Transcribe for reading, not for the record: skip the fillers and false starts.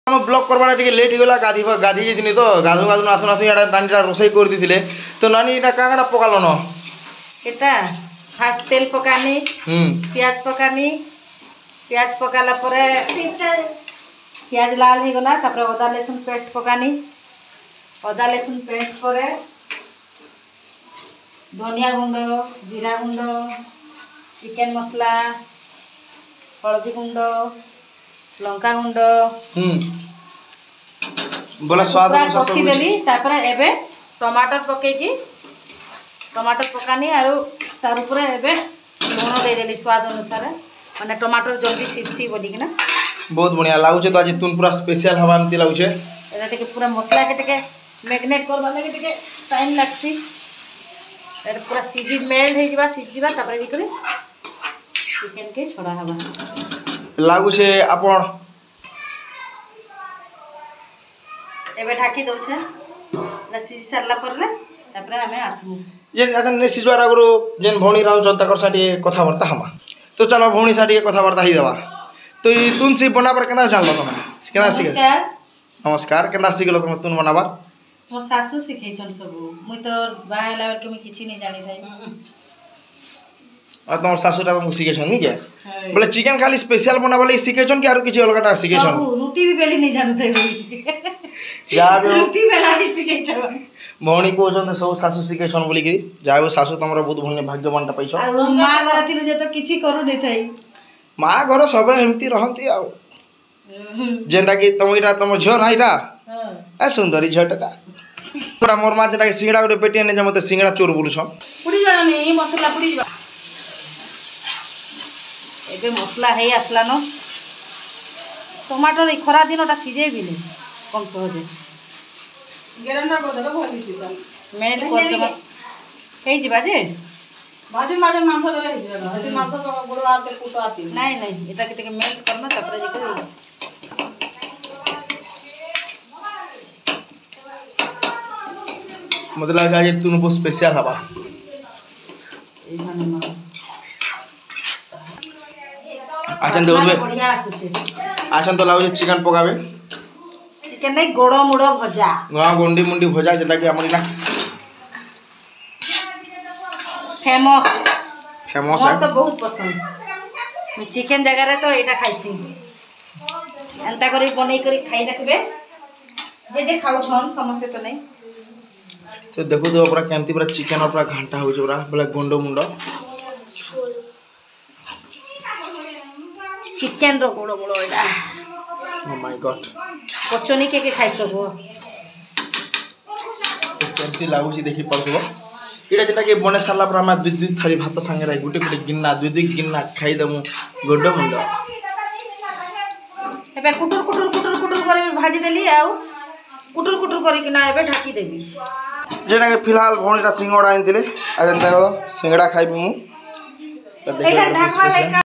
हम ब्लॉग करवाना टिके लेट होगला गाधी गाधी जेदिनी तो गाधु गाधु आसु आसु याडा नानीटा रोसई कर दिथिले तो नानी इटा कागड़ा पकालो न एटा हाफ तेल पकानी प्याज पकानी प्याज पकाला परे प्याज लाल हो गला तापर अदा लहसुन पेस्ट पकानी अदा लहसुन पेस्ट परे धनिया गुंड जीरा गुंड चिकन मसला हल्दी गुंड लंका गुंड बोला स्वाद अनुसार कसी देली तापर एबे टमाटर पकेकी टमाटर पकानी आरो तार ऊपर एबे लूण दे देली स्वाद अनुसार माने टमाटर जल्दी सिझी बोली कि ना बहुत बढ़िया लागुचे तो आज तुन पूरा स्पेशल हवा एमती लागुचे एटा टिके पूरा मसला के टिके मैग्नेट करबा लगे टिके टाइम लागसी एटा पूरा सिझी मेल्ट हे जिबा सिझिबा तापर दिकरी चिकन के छोड़ा हवा लागुचे आपण एबे ढाकी दो छे ना सिझी सरला परले तापर हमें आसमु जेन अजन ने सिजवार आगरो जेन भौणी राउ चंता कर साटी कथा वार्ता हमा तो चलो भौणी साटी कथा वार्ता ही देवा तो ई तुन से बनाबर केना जानलो तुम केना सिख नमस्कार केना सिखलो तुम तुन बनाबर मोर सासू सिखै छन सब मुई तो बाय लेवल के मुई किछि नै जानि थाई और तुम सासुटा तुम सिखे छन नी के बोले चिकन खाली स्पेशल बनाबले सिखे छन कि आरो किछि अलगाटा सिखे छन सब रोटी भी बेली नै जानु थाई जा रोटी बेला भी सिखे छन भौणी को जंदे सब सासू सिखे छन बोली कि जाबो सासू तमरो बहुत भने भाग्यवानटा पाइछो आ मां घर थिलु जे तो किछि करू नै थाई मां घर सब एमती रहंती आ जेंडा कि तुम इटा तुम झियो ना इटा हां ए सुंदरी झटटा पूरा मोर मां जेटा सिंगड़ा गुटे पेटी ने जे मते सिंगड़ा चोर बोलु छ पुडी जानी मसला पुडी जा एबे मसला हे आसला न टमाटर खरा दिनटा सिझे भी नै कम सहजे ग्राइंडर को देबो भली सिझा मेल्ट कर देबो हे जिबा जे भाजी माजे मांस देले हे जिबा अति मांस तो गुड़ आर के कुटो आती नहीं नहीं एटा के मेल्ट करना तब जे कर मतलब आज तुन बहुत स्पेशल हवा ए माने आछन दे ओबे बढ़िया आसे आछन तो लाउ चिकन पकाबे चिकन नै गोड़ो मुड़ो भजा गवा गुंडी मुंडी भजा जेटा कि हमर ना फेमस फेमस है तो बहुत पसंद मैं चिकन जगह रे तो एटा खाइसी एंता करी बनै करी खाई देखबे जे खाउ छन समस्ते तो नै तो देखो तो पूरा केमती पूरा चिकन और पूरा घंटा हो पूरा बोले गुंडो मुंडो chicken row गोड़ो मुड़ो Etah oh my God कोचोनी के खाइ सबो केमती लागु छी देखि परसबो इटा जेटा के बने साला पर हम दुई दुई थाली भात संगे रे गुटे गुटे गिन्ना दुई दुई गिन्ना खाई दमु गुंडो मुंडो एबे कुटुर कुटुर कुटुर कुटुर करी भाजी देली आउ कुटुर कुटुर करी कि ना एबे ढाकी देबी जेना के फिलहाल भौणीटा सिंगड़ा आनथिले आ जनता सिंगड़ा खाइबु मु एटा ढाकवा